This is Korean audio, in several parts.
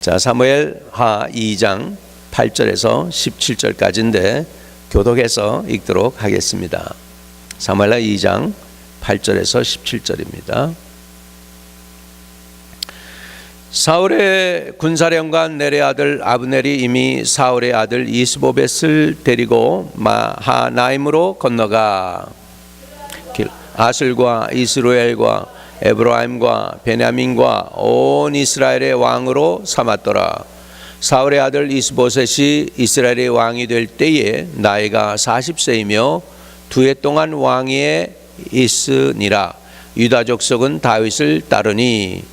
자, 사무엘하 2장 8절에서 17절까지인데 교독해서 읽도록 하겠습니다. 사무엘하 2장 8절에서 17절입니다. 사울의 군사령관 넬의 아들 아브넬이 이미 사울의 아들 이스보벳을 데리고 마하나임으로 건너가 아슬과 이스라엘과 에브라임과 베냐민과 온 이스라엘의 왕으로 삼았더라. 사울의 아들 이스보셋이 이스라엘의 왕이 될 때에 나이가 40세이며 2해 동안 왕위에 있으니라. 유다 족속은 다윗을 따르니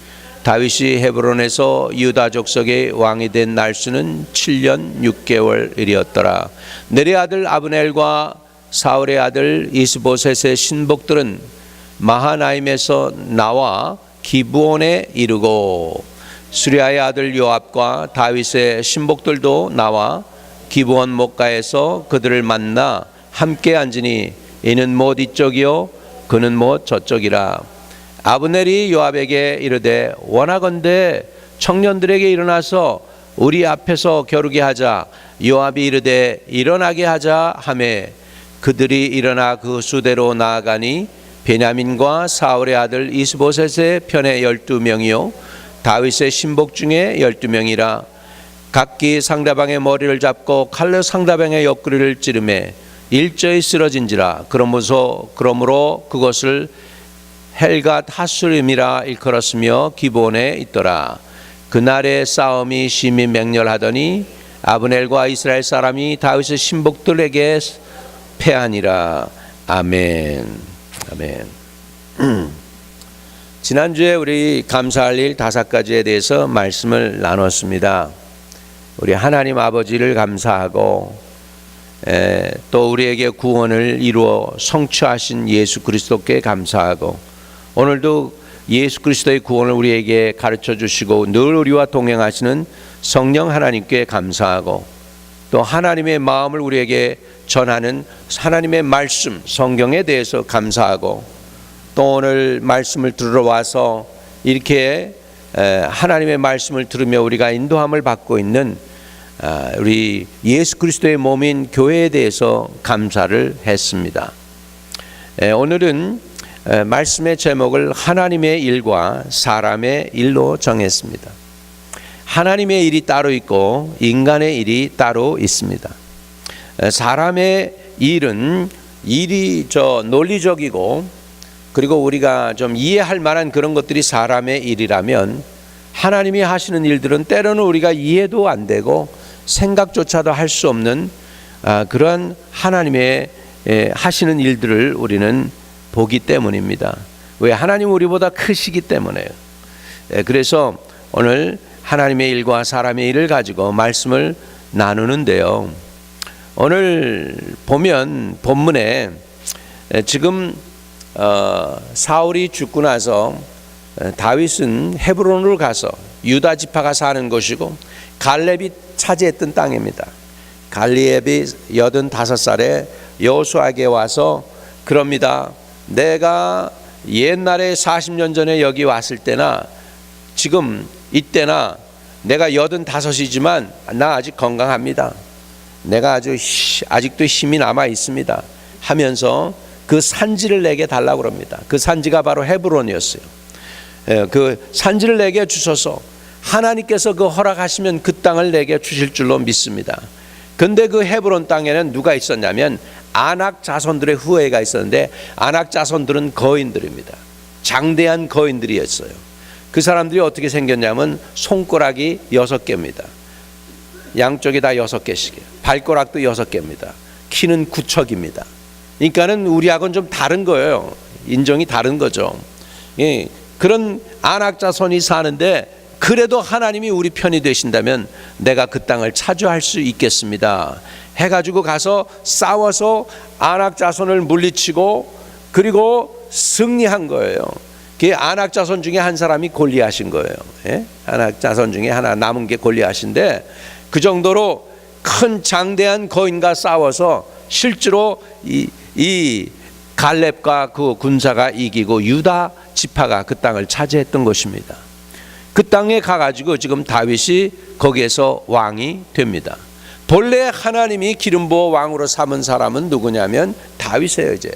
다윗이 헤브론에서 유다 족속의 왕이 된 날수는 7년 6개월이었더라. 넬의 아들 아브넬과 사울의 아들 이스보셋의 신복들은 마하나임에서 나와 기브온에 이르고 수리아의 아들 요압과 다윗의 신복들도 나와 기브온 목가에서 그들을 만나 함께 앉으니 이는 못 이쪽이요 그는 못 저쪽이라. 아브넬이 요압에게 이르되 원하건대 청년들에게 일어나서 우리 앞에서 겨루게 하자. 요압이 이르되 일어나게 하자 하매 그들이 일어나 그 수대로 나아가니 베냐민과 사울의 아들 이스보셋의 편에 12명이요 다윗의 신복 중에 12명이라. 각기 상대방의 머리를 잡고 칼로 상대방의 옆구리를 찌르매 일제히 쓰러진지라. 그러므로 그것을 헬갓 하술임이라 일컬었으며 기브온에 있더라. 그날의 싸움이 심히 맹렬하더니 아브넬과 이스라엘 사람이 다윗의 신복들에게 패하니라. 아멘. 아멘. 지난주에 우리 감사할 일 5가지에 대해서 말씀을 나눴습니다. 우리 하나님 아버지를 감사하고 또 우리에게 구원을 이루어 성취하신 예수 그리스도께 감사하고 오늘도 예수 그리스도의 구원을 우리에게 가르쳐 주시고 늘 우리와 동행하시는 성령 하나님께 감사하고 또 하나님의 마음을 우리에게 전하는 하나님의 말씀 성경에 대해서 감사하고 또 오늘 말씀을 들으러 와서 이렇게 하나님의 말씀을 들으며 우리가 인도함을 받고 있는 우리 예수 그리스도의 몸인 교회에 대해서 감사를 했습니다. 오늘은 말씀의 제목을 하나님의 일과 사람의 일로 정했습니다. 하나님의 일이 따로 있고 인간의 일이 따로 있습니다. 사람의 일은 일이 논리적이고 그리고 우리가 좀 이해할 만한 그런 것들이 사람의 일이라면 하나님이 하시는 일들은 때로는 우리가 이해도 안 되고 생각조차도 할 수 없는 그런 하나님의 하시는 일들을 우리는 보기 때문입니다. 왜? 하나님은 우리보다 크시기 때문에요. 그래서 오늘 하나님의 일과 사람의 일을 가지고 말씀을 나누는데요. 오늘 보면 본문에 지금 사울이 죽고 나서 다윗은 헤브론으로 가서 유다 지파가 사는 곳이고 갈렙이 차지했던 땅입니다. 갈렙이 85살에 여호수아에게 와서 그럽니다. 내가 옛날에 40년 전에 여기 왔을 때나 지금 이때나 내가 85이지만 나 아직 건강합니다. 내가 아직도 힘이 남아 있습니다 하면서 그 산지를 내게 달라고 합니다. 그 산지가 바로 헤브론이었어요. 그 산지를 내게 주셔서 하나님께서 그 허락하시면 그 땅을 내게 주실 줄로 믿습니다. 근데 그 헤브론 땅에는 누가 있었냐면 아낙 자손들의 후예가 있었는데 아낙 자손들은 거인들입니다. 장대한 거인들이었어요. 그 사람들이 어떻게 생겼냐면 손가락이 6개입니다. 양쪽이 다 6개씩이에요. 발가락도 6개입니다. 키는 9척입니다. 그러니까는 우리하고는 좀 다른 거예요. 인종이 다른 거죠. 예, 그런 아낙 자손이 사는데 그래도 하나님이 우리 편이 되신다면 내가 그 땅을 차지할 수 있겠습니다 해가지고 가서 싸워서 아낙 자손을 물리치고 그리고 승리한 거예요. 그 아낙 자손 중에 한 사람이 골리앗인 거예요. 예? 아낙 자손 중에 하나 남은 게 골리앗인데 그 정도로 큰 장대한 거인과 싸워서 실제로 이 갈렙과 그 군사가 이기고 유다 지파가 그 땅을 차지했던 것입니다. 그 땅에 가가지고 지금 다윗이 거기에서 왕이 됩니다. 본래 하나님이 기름 부어 왕으로 삼은 사람은 누구냐면 다윗이에요. 이제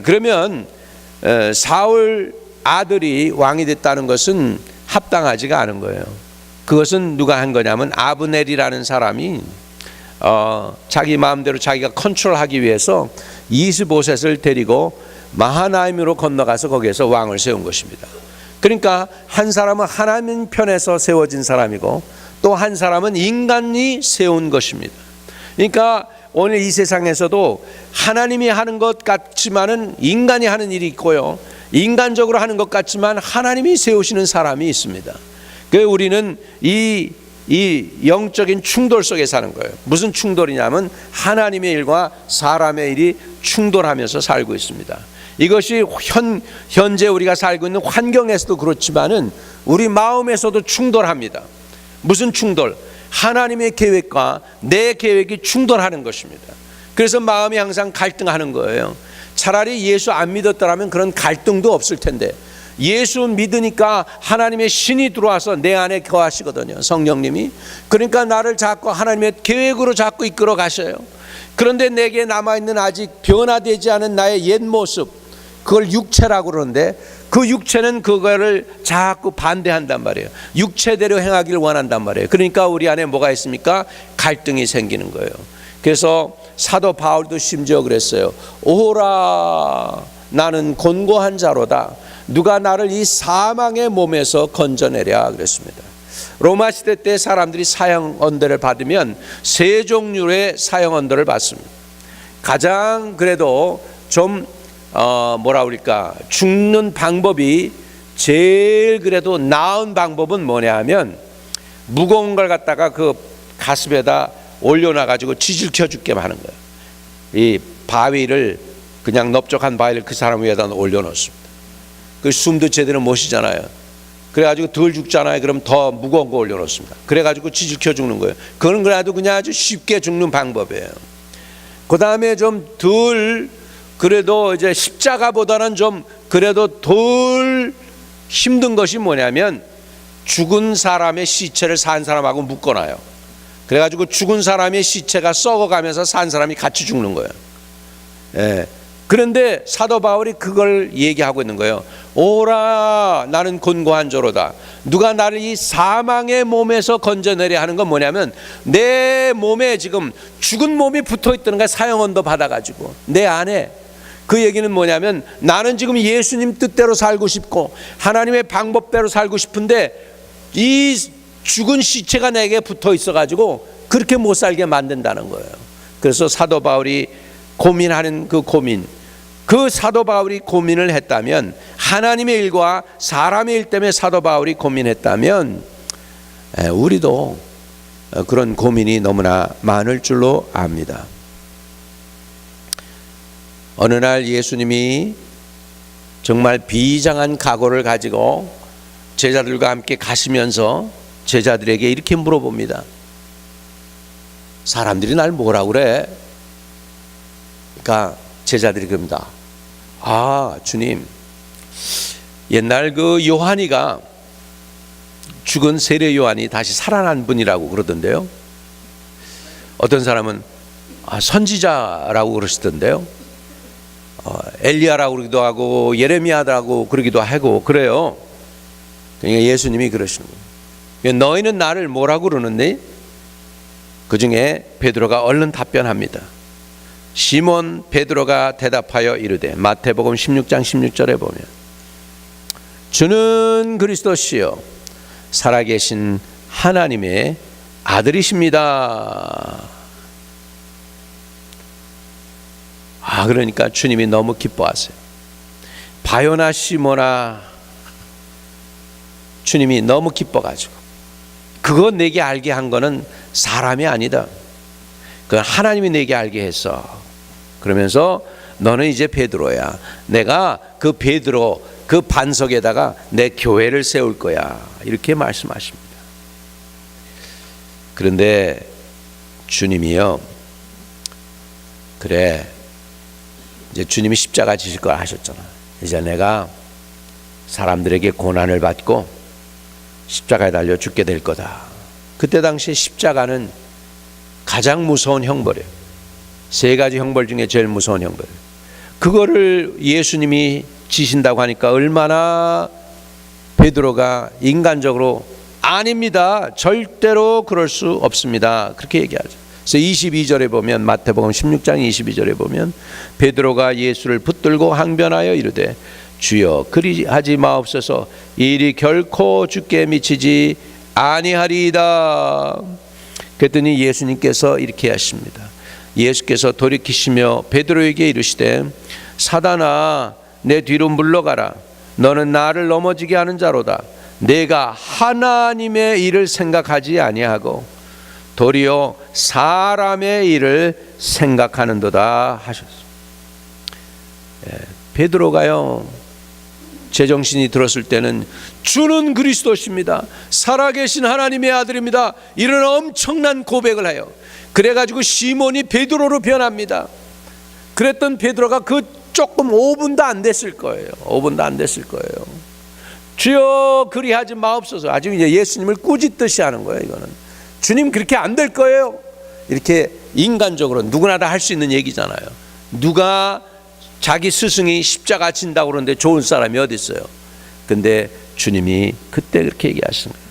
그러면 사울 아들이 왕이 됐다는 것은 합당하지가 않은 거예요. 그것은 누가 한 거냐면 아브넬이라는 사람이 자기 마음대로 자기가 컨트롤하기 위해서 25셋을 데리고 마하나임으로 건너가서 거기에서 왕을 세운 것입니다. 그러니까 한 사람은 하나님 편에서 세워진 사람이고 또 한 사람은 인간이 세운 것입니다. 그러니까 오늘 이 세상에서도 하나님이 하는 것 같지만은 인간이 하는 일이 있고요, 인간적으로 하는 것 같지만 하나님이 세우시는 사람이 있습니다. 그래서 우리는 이 영적인 충돌 속에 사는 거예요. 무슨 충돌이냐면 하나님의 일과 사람의 일이 충돌하면서 살고 있습니다. 이것이 현재 우리가 살고 있는 환경에서도 그렇지만은 우리 마음에서도 충돌합니다. 무슨 충돌? 하나님의 계획과 내 계획이 충돌하는 것입니다. 그래서 마음이 항상 갈등하는 거예요. 차라리 예수 안 믿었더라면 그런 갈등도 없을 텐데, 예수 믿으니까 하나님의 신이 들어와서 내 안에 거하시거든요, 성령님이. 그러니까 나를 자꾸 하나님의 계획으로 자꾸 이끌어 가셔요. 그런데 내게 남아있는 아직 변화되지 않은 나의 옛 모습, 그걸 육체라고 그러는데 그 육체는 그거를 자꾸 반대한단 말이에요. 육체대로 행하기를 원한단 말이에요. 그러니까 우리 안에 뭐가 있습니까? 갈등이 생기는 거예요. 그래서 사도 바울도 심지어 그랬어요. 오라, 나는 곤고한 자로다. 누가 나를 이 사망의 몸에서 건져내랴 그랬습니다. 로마 시대 때 사람들이 사형 언도를 받으면 세 종류의 사형 언도를 받습니다. 가장 그래도 좀 뭐라 그럴까, 죽는 방법이 제일 그래도 나은 방법은 뭐냐 하면 무거운 걸 갖다가 그 가슴에다 올려놔 가지고 지질켜 죽게 하는 거예요. 이 바위를, 그냥 넓적한 바위를 그 사람 위에다 올려놓습니다. 그 숨도 제대로 못 쉬잖아요. 그래가지고 덜 죽잖아요. 그럼 더 무거운 거 올려놓습니다. 그래가지고 지질켜 죽는 거예요. 그건 그래도 그냥 아주 쉽게 죽는 방법이에요. 그 다음에 좀 덜, 그래도 이제 십자가보다는 좀 그래도 덜 힘든 것이 뭐냐면 죽은 사람의 시체를 산 사람하고 묶어놔요. 그래가지고 죽은 사람의 시체가 썩어가면서 산 사람이 같이 죽는 거예요. 예. 그런데 사도 바울이 그걸 얘기하고 있는 거예요. 오라, 나는 곤고한 자로다. 누가 나를 이 사망의 몸에서 건져내려 하는 건 뭐냐면 내 몸에 지금 죽은 몸이 붙어있다는 거야. 사형 언도 받아가지고 내 안에. 그 얘기는 뭐냐면 나는 지금 예수님 뜻대로 살고 싶고 하나님의 방법대로 살고 싶은데 이 죽은 시체가 내게 붙어 있어가지고 그렇게 못 살게 만든다는 거예요. 그래서 사도 바울이 고민하는 그 고민, 그 사도 바울이 고민을 했다면, 하나님의 일과 사람의 일 때문에 사도 바울이 고민했다면 우리도 그런 고민이 너무나 많을 줄로 압니다. 어느 날 예수님이 정말 비장한 각오를 가지고 제자들과 함께 가시면서 제자들에게 이렇게 물어봅니다. 사람들이 날 뭐라 그래? 그러니까 제자들이 그럽니다. 아, 주님, 옛날 그 요한이가, 죽은 세례 요한이 다시 살아난 분이라고 그러던데요. 어떤 사람은 선지자라고 그러시던데요. 엘리야라고 그러기도 하고 예레미야라고 그러기도 하고 그래요. 그러니까 예수님이 그러시는 거예요. 너희는 나를 뭐라고 그러는데? 그 중에 베드로가 얼른 답변합니다. 시몬 베드로가 대답하여 이르되, 마태복음 16장 16절에 보면, 주는 그리스도시요 살아계신 하나님의 아들이십니다. 그러니까 주님이 너무 기뻐하세요. 바요나 시모나, 주님이 너무 기뻐가지고, 그거 내게 알게 한 거는 사람이 아니다. 그건 하나님이 내게 알게 했어. 그러면서 너는 이제 베드로야. 내가 그 베드로 그 반석에다가 내 교회를 세울 거야. 이렇게 말씀하십니다. 그런데 주님이요, 그래, 이제 주님이 십자가 지실 걸 하셨잖아. 이제 내가 사람들에게 고난을 받고 십자가에 달려 죽게 될 거다. 그때 당시에 십자가는 가장 무서운 형벌이에요. 세 가지 형벌 중에 제일 무서운 형벌이에요. 그거를 예수님이 지신다고 하니까 얼마나 베드로가 인간적으로 아닙니다, 절대로 그럴 수 없습니다, 그렇게 얘기하죠. 그래서 22절에 보면, 마태복음 16장 22절에 보면 베드로가 예수를 붙들고 항변하여 이르되 주여 그리하지 마옵소서, 이 일이 결코 주께 미치지 아니하리이다. 그랬더니 예수님께서 이렇게 하십니다. 예수께서 돌이키시며 베드로에게 이르시되 사단아 내 뒤로 물러가라, 너는 나를 넘어지게 하는 자로다. 내가 하나님의 일을 생각하지 아니하고 도리어 사람의 일을 생각하는도다 하셨습니다. 베드로가요, 제정신이 들었을 때는 주는 그리스도십니다, 살아계신 하나님의 아들입니다, 이런 엄청난 고백을 해요. 그래가지고 시몬이 베드로로 변합니다. 그랬던 베드로가 그 조금 5분도 안 됐을 거예요. 5분도 안 됐을 거예요. 주여 그리하지 마옵소서. 아주 이제 예수님을 꾸짖듯이 하는 거예요. 이거는 주님 그렇게 안 될 거예요. 이렇게 인간적으로 누구나 다 할 수 있는 얘기잖아요. 누가 자기 스승이 십자가 진다고 그러는데 좋은 사람이 어디 있어요? 근데 주님이 그때 그렇게 얘기하시는 거예요.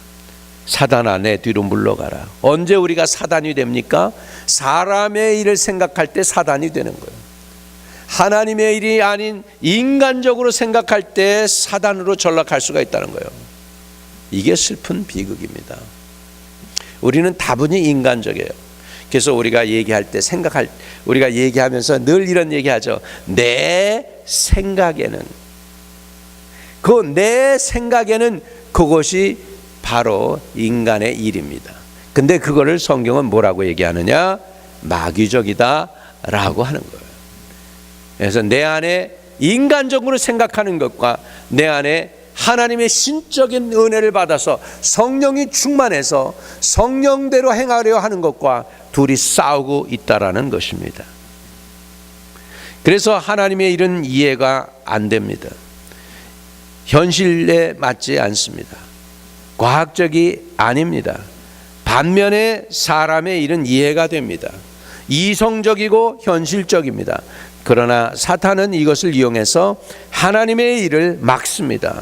사단아 내 뒤로 물러가라. 언제 우리가 사단이 됩니까? 사람의 일을 생각할 때 사단이 되는 거예요. 하나님의 일이 아닌 인간적으로 생각할 때 사단으로 전락할 수가 있다는 거예요. 이게 슬픈 비극입니다. 우리는 다분히 인간적이에요. 그래서 우리가 얘기할 때 우리가 얘기하면서 늘 이런 얘기하죠. 내 생각에는, 내 생각에는 그것이 바로 인간의 일입니다. 근데 그거를 성경은 뭐라고 얘기하느냐? 마귀적이다 라고 하는 거예요. 그래서 내 안에 인간적으로 생각하는 것과 내 안에 하나님의 신적인 은혜를 받아서 성령이 충만해서 성령대로 행하려 하는 것과 둘이 싸우고 있다라는 것입니다. 그래서 하나님의 일은 이해가 안 됩니다. 현실에 맞지 않습니다. 과학적이 아닙니다. 반면에 사람의 일은 이해가 됩니다. 이성적이고 현실적입니다. 그러나 사탄은 이것을 이용해서 하나님의 일을 막습니다.